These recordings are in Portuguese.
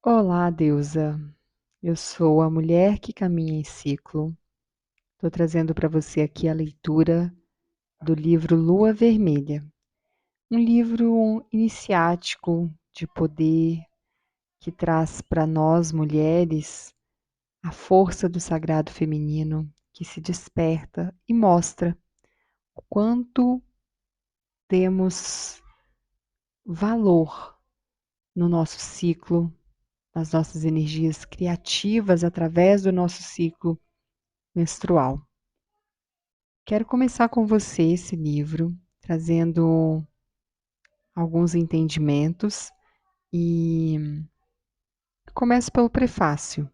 Olá, deusa. Eu sou a mulher que caminha em ciclo. Estou trazendo para você aqui a leitura do livro Lua Vermelha, um livro iniciático de poder que traz para nós mulheres a força do sagrado feminino que se desperta e mostra o quanto temos valor no nosso ciclo, nas nossas energias criativas através do nosso ciclo menstrual. Quero começar com você esse livro, trazendo alguns entendimentos e começo pelo prefácio.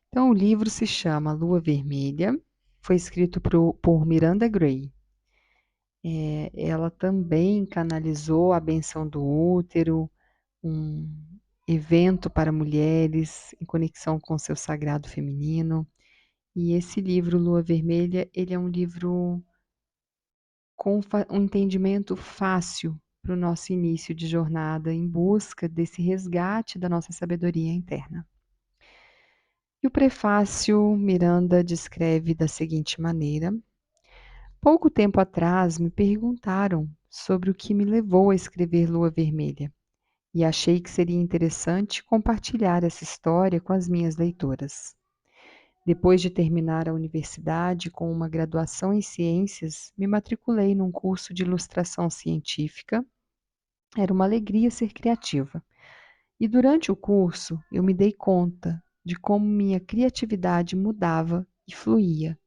Então, o livro se chama Lua Vermelha, foi escrito por Miranda Gray. Ela também canalizou a benção do útero, um evento para mulheres em conexão com seu sagrado feminino. E esse livro, Lua Vermelha, ele é um livro com um entendimento fácil para o nosso início de jornada em busca desse resgate da nossa sabedoria interna. E o prefácio Miranda descreve da seguinte maneira: pouco tempo atrás me perguntaram sobre o que me levou a escrever Lua Vermelha, e achei que seria interessante compartilhar essa história com as minhas leitoras. Depois de terminar a universidade com uma graduação em ciências, me matriculei num curso de ilustração científica. Era uma alegria ser criativa. E durante o curso, eu me dei conta de como minha criatividade mudava e fluía.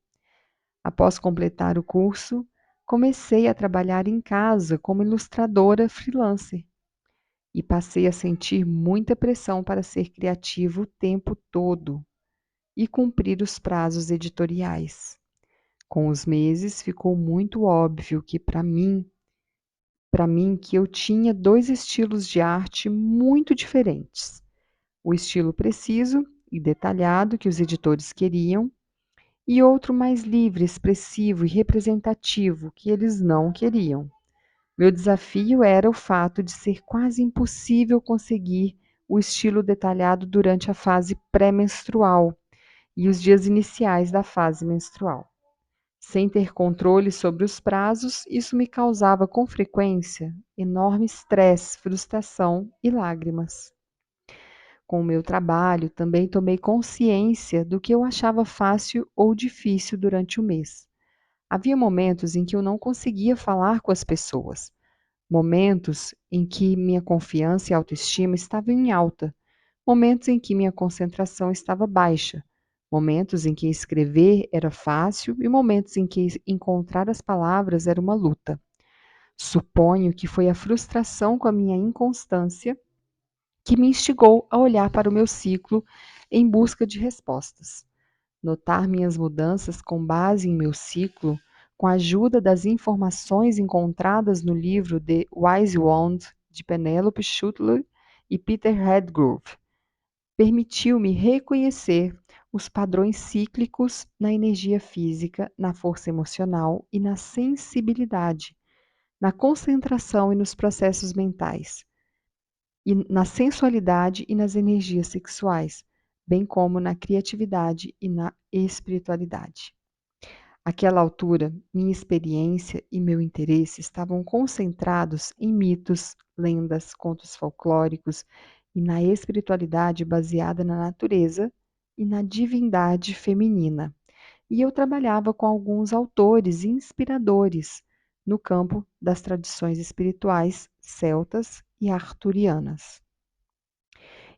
Após completar o curso, comecei a trabalhar em casa como ilustradora freelancer e passei a sentir muita pressão para ser criativa o tempo todo e cumprir os prazos editoriais. Com os meses, ficou muito óbvio que para mim que eu tinha dois estilos de arte muito diferentes. O estilo preciso e detalhado que os editores queriam, e outro mais livre, expressivo e representativo que eles não queriam. Meu desafio era o fato de ser quase impossível conseguir o estilo detalhado durante a fase pré-menstrual e os dias iniciais da fase menstrual. Sem ter controle sobre os prazos, isso me causava com frequência enorme estresse, frustração e lágrimas. Com o meu trabalho, também tomei consciência do que eu achava fácil ou difícil durante o mês. Havia momentos em que eu não conseguia falar com as pessoas, momentos em que minha confiança e autoestima estavam em alta, momentos em que minha concentração estava baixa, momentos em que escrever era fácil e momentos em que encontrar as palavras era uma luta. Suponho que foi a frustração com a minha inconstância que me instigou a olhar para o meu ciclo em busca de respostas. Notar minhas mudanças com base em meu ciclo, com a ajuda das informações encontradas no livro The Wise Wand, de Penelope Schuttler e Peter Redgrove, permitiu-me reconhecer os padrões cíclicos na energia física, na força emocional e na sensibilidade, na concentração e nos processos mentais, e na sensualidade e nas energias sexuais, bem como na criatividade e na espiritualidade. Àquela altura, minha experiência e meu interesse estavam concentrados em mitos, lendas, contos folclóricos e na espiritualidade baseada na natureza e na divindade feminina. E eu trabalhava com alguns autores inspiradores no campo das tradições espirituais celtas e arturianas.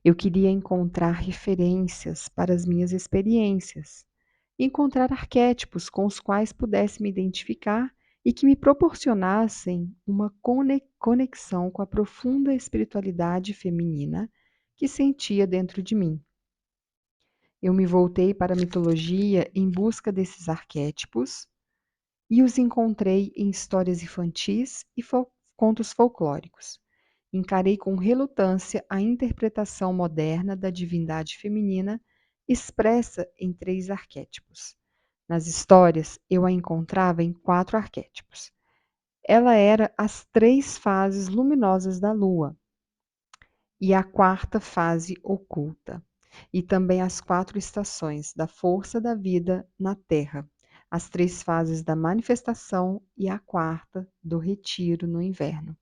Eu queria encontrar referências para as minhas experiências, encontrar arquétipos com os quais pudesse me identificar e que me proporcionassem uma conexão com a profunda espiritualidade feminina que sentia dentro de mim. Eu me voltei para a mitologia em busca desses arquétipos e os encontrei em histórias infantis e contos folclóricos. Encarei com relutância a interpretação moderna da divindade feminina expressa em três arquétipos. Nas histórias, eu a encontrava em quatro arquétipos. Ela era as três fases luminosas da lua e a quarta fase oculta, e também as 4 estações da força da vida na Terra, as 3 fases da manifestação e a quarta do retiro no inverno.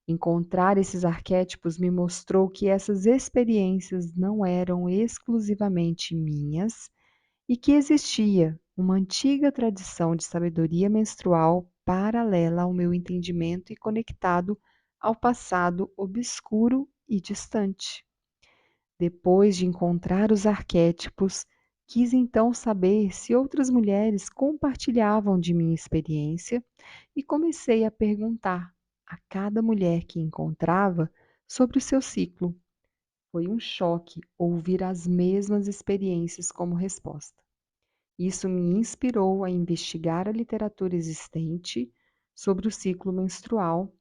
Encontrar esses arquétipos me mostrou que essas experiências não eram exclusivamente minhas e que existia uma antiga tradição de sabedoria menstrual paralela ao meu entendimento e conectado ao passado obscuro e distante. Depois de encontrar os arquétipos, quis então saber se outras mulheres compartilhavam de minha experiência e comecei a perguntar a cada mulher que encontrava sobre o seu ciclo. Foi um choque ouvir as mesmas experiências como resposta. Isso me inspirou a investigar a literatura existente sobre o ciclo menstrual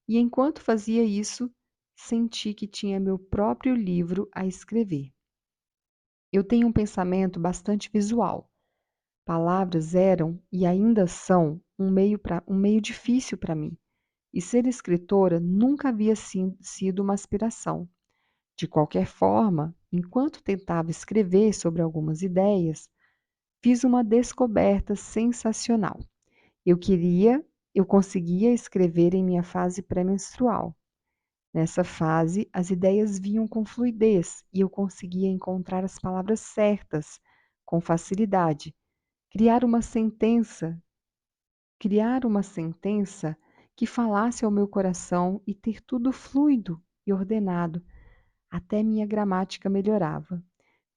e, enquanto fazia isso, senti que tinha meu próprio livro a escrever. Eu tenho um pensamento bastante visual. Palavras eram e ainda são um meio difícil para mim, e ser escritora nunca havia sido uma aspiração. De qualquer forma, enquanto tentava escrever sobre algumas ideias, fiz uma descoberta sensacional. Eu queria, eu conseguia escrever em minha fase pré-menstrual. Nessa fase, as ideias vinham com fluidez e eu conseguia encontrar as palavras certas, com facilidade. Criar uma sentença, criar uma sentença que falasse ao meu coração e ter tudo fluido e ordenado. Até minha gramática melhorava.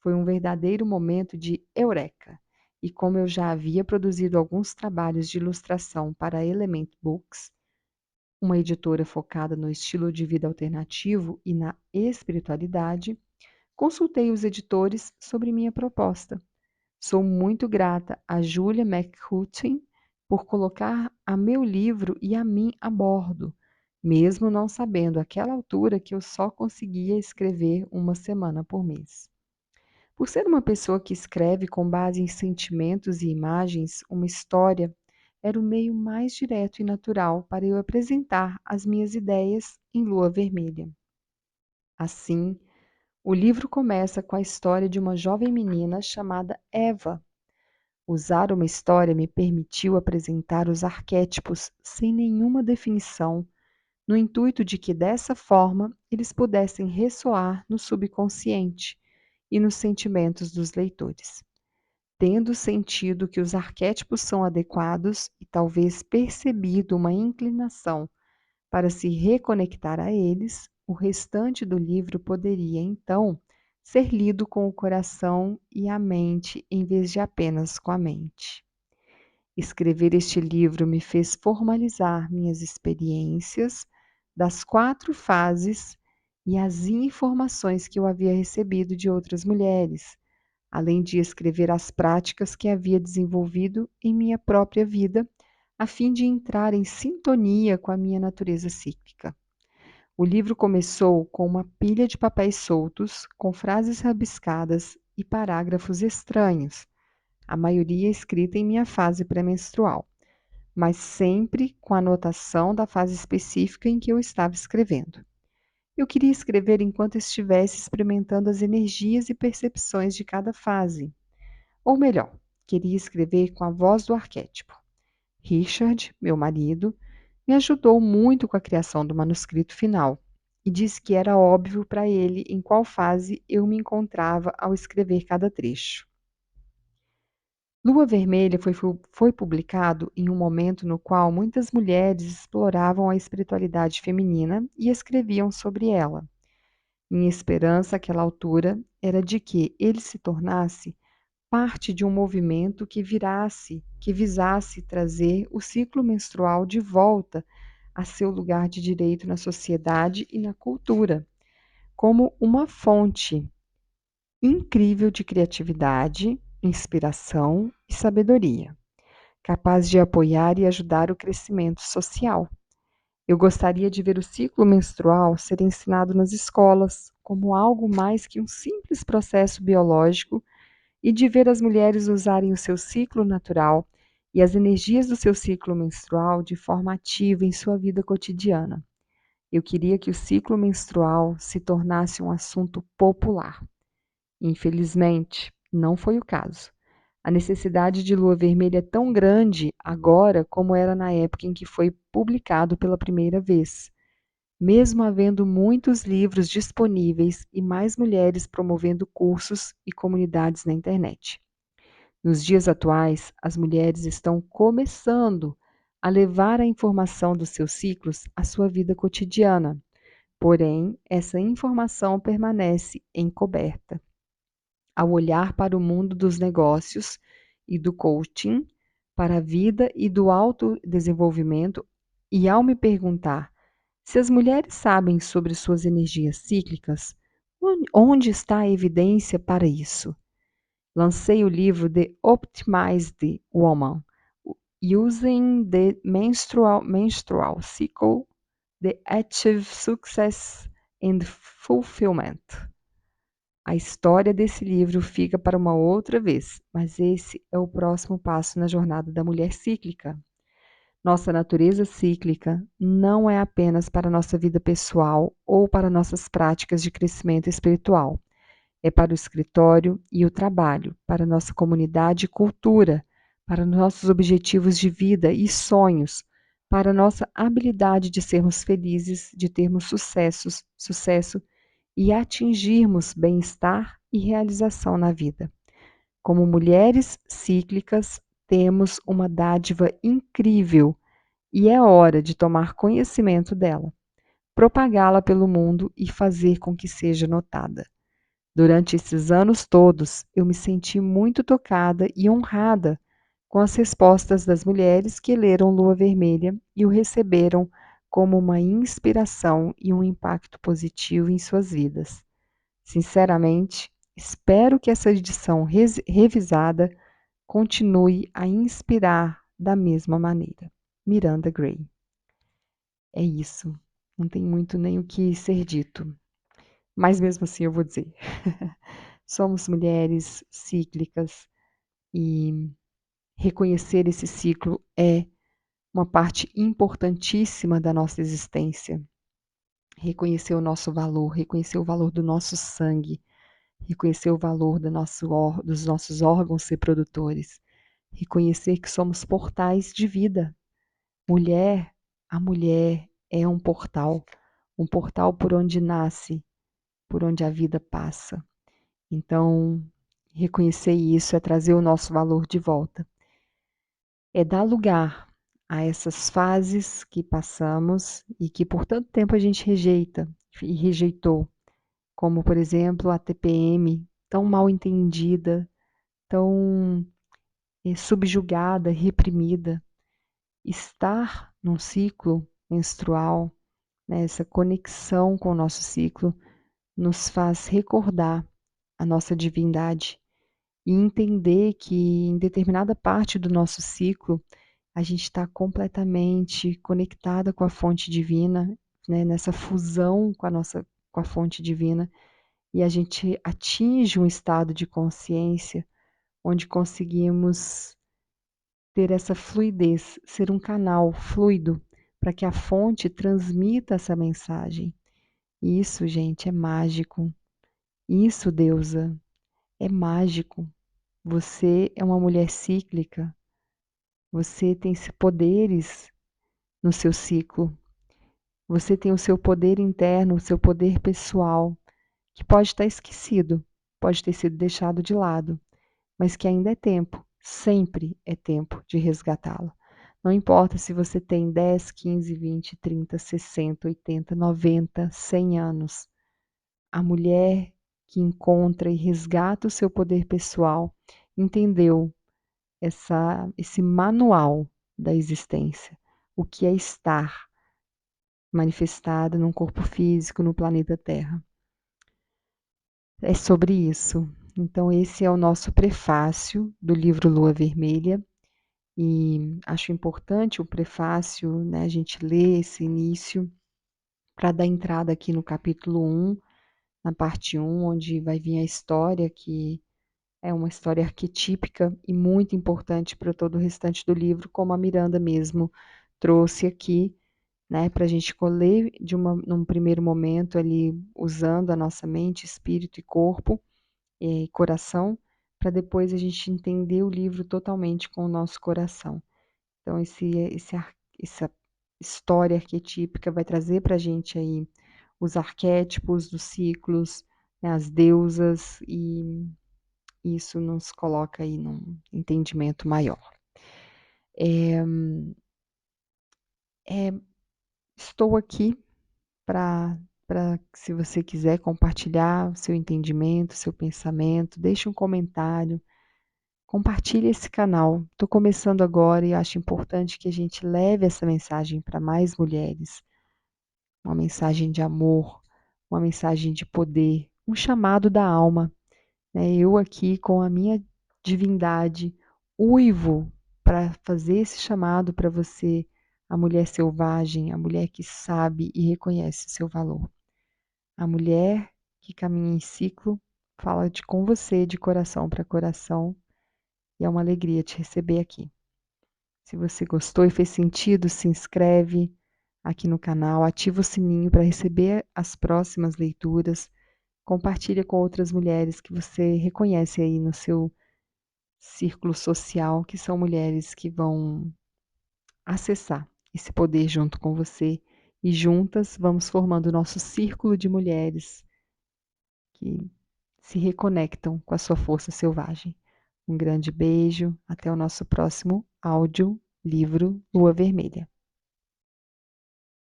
Foi um verdadeiro momento de eureka. E como eu já havia produzido alguns trabalhos de ilustração para a Element Books, uma editora focada no estilo de vida alternativo e na espiritualidade, consultei os editores sobre minha proposta. Sou muito grata a Julia McCutcheon por colocar a meu livro e a mim a bordo, mesmo não sabendo àquela altura que eu só conseguia escrever uma semana por mês. Por ser uma pessoa que escreve com base em sentimentos e imagens, uma história era o meio mais direto e natural para eu apresentar as minhas ideias em lua vermelha. Assim, o livro começa com a história de uma jovem menina chamada Eva. Usar uma história me permitiu apresentar os arquétipos sem nenhuma definição, no intuito de que dessa forma eles pudessem ressoar no subconsciente e nos sentimentos dos leitores. Tendo sentido que os arquétipos são adequados e talvez percebido uma inclinação para se reconectar a eles, o restante do livro poderia, então, ser lido com o coração e a mente em vez de apenas com a mente. Escrever este livro me fez formalizar minhas experiências das 4 fases e as informações que eu havia recebido de outras mulheres, além de escrever as práticas que havia desenvolvido em minha própria vida, a fim de entrar em sintonia com a minha natureza cíclica. O livro começou com uma pilha de papéis soltos, com frases rabiscadas e parágrafos estranhos, a maioria escrita em minha fase pré-menstrual, mas sempre com a anotação da fase específica em que eu estava escrevendo. Eu queria escrever enquanto estivesse experimentando as energias e percepções de cada fase. Ou melhor, queria escrever com a voz do arquétipo. Richard, meu marido, me ajudou muito com a criação do manuscrito final e disse que era óbvio para ele em qual fase eu me encontrava ao escrever cada trecho. Lua Vermelha foi publicado em um momento no qual muitas mulheres exploravam a espiritualidade feminina e escreviam sobre ela. Minha esperança àquela altura era de que ele se tornasse parte de um movimento que visasse trazer o ciclo menstrual de volta a seu lugar de direito na sociedade e na cultura, como uma fonte incrível de criatividade, inspiração e sabedoria, capaz de apoiar e ajudar o crescimento social. Eu gostaria de ver o ciclo menstrual ser ensinado nas escolas como algo mais que um simples processo biológico e de ver as mulheres usarem o seu ciclo natural e as energias do seu ciclo menstrual de forma ativa em sua vida cotidiana. Eu queria que o ciclo menstrual se tornasse um assunto popular. Infelizmente, não foi o caso. A necessidade de lua vermelha é tão grande agora como era na época em que foi publicado pela primeira vez. Mesmo havendo muitos livros disponíveis e mais mulheres promovendo cursos e comunidades na internet. Nos dias atuais, as mulheres estão começando a levar a informação dos seus ciclos à sua vida cotidiana, porém, essa informação permanece encoberta. Ao olhar para o mundo dos negócios e do coaching, para a vida e do autodesenvolvimento, e ao me perguntar se as mulheres sabem sobre suas energias cíclicas, onde está a evidência para isso? Lancei o livro The Optimized Woman, Using the Menstrual Cycle to Achieve Success and Fulfillment. A história desse livro fica para uma outra vez, mas esse é o próximo passo na jornada da mulher cíclica. Nossa natureza cíclica não é apenas para nossa vida pessoal ou para nossas práticas de crescimento espiritual. É para o escritório e o trabalho, para nossa comunidade e cultura, para nossos objetivos de vida e sonhos, para nossa habilidade de sermos felizes, de termos sucesso e atingirmos bem-estar e realização na vida. Como mulheres cíclicas, temos uma dádiva incrível e é hora de tomar conhecimento dela, propagá-la pelo mundo e fazer com que seja notada. Durante esses anos todos, eu me senti muito tocada e honrada com as respostas das mulheres que leram Lua Vermelha e o receberam como uma inspiração e um impacto positivo em suas vidas. Sinceramente, espero que essa edição revisada continue a inspirar da mesma maneira. Miranda Gray. É isso. Não tem muito nem o que ser dito. Mas mesmo assim eu vou dizer. Somos mulheres cíclicas e reconhecer esse ciclo é uma parte importantíssima da nossa existência. Reconhecer o nosso valor, reconhecer o valor do nosso sangue, reconhecer o valor dos nossos órgãos reprodutores, reconhecer que somos portais de vida. A mulher é um portal por onde nasce, por onde a vida passa. Então, reconhecer isso é trazer o nosso valor de volta. É dar lugar a essas fases que passamos e que por tanto tempo a gente rejeita e rejeitou, como por exemplo a TPM, tão mal entendida, tão subjugada, reprimida. Estar num ciclo menstrual, né, essa conexão com o nosso ciclo, nos faz recordar a nossa divindade e entender que em determinada parte do nosso ciclo a gente está completamente conectada com a fonte divina, né, nessa fusão com a fonte divina, e a gente atinge um estado de consciência onde conseguimos ter essa fluidez, ser um canal fluido para que a fonte transmita essa mensagem. Isso, gente, é mágico. Isso, deusa, é mágico. Você é uma mulher cíclica. Você tem poderes no seu ciclo. Você tem o seu poder interno, o seu poder pessoal, que pode estar esquecido, pode ter sido deixado de lado, mas que ainda é tempo, sempre é tempo de resgatá-lo. Não importa se você tem 10, 15, 20, 30, 60, 80, 90, 100 anos. A mulher que encontra e resgata o seu poder pessoal entendeu esse manual da existência, o que é estar manifestado num corpo físico no planeta Terra. É sobre isso. Então, esse é o nosso prefácio do livro Lua Vermelha. E acho importante o prefácio, né, a gente ler esse início para dar entrada aqui no capítulo 1, na parte 1, onde vai vir a história, que é uma história arquetípica e muito importante para todo o restante do livro, como a Miranda mesmo trouxe aqui, né, para a gente colher num primeiro momento ali, usando a nossa mente, espírito e corpo, e coração, para depois a gente entender o livro totalmente com o nosso coração. Então essa história arquetípica vai trazer para a gente aí os arquétipos dos ciclos, né, as deusas, e isso nos coloca aí num entendimento maior. É, estou aqui para se você quiser compartilhar o seu entendimento, seu pensamento, deixe um comentário, compartilhe esse canal. Estou começando agora e acho importante que a gente leve essa mensagem para mais mulheres, uma mensagem de amor, uma mensagem de poder, um chamado da alma, né? Eu aqui com a minha divindade uivo para fazer esse chamado para você, a mulher selvagem, a mulher que sabe e reconhece o seu valor. A mulher que caminha em ciclo fala com você de coração para coração e é uma alegria te receber aqui. Se você gostou e fez sentido, se inscreve aqui no canal, ativa o sininho para receber as próximas leituras, compartilha com outras mulheres que você reconhece aí no seu círculo social, que são mulheres que vão acessar esse poder junto com você e juntas vamos formando o nosso círculo de mulheres que se reconectam com a sua força selvagem. Um grande beijo, até o nosso próximo áudio, livro Lua Vermelha.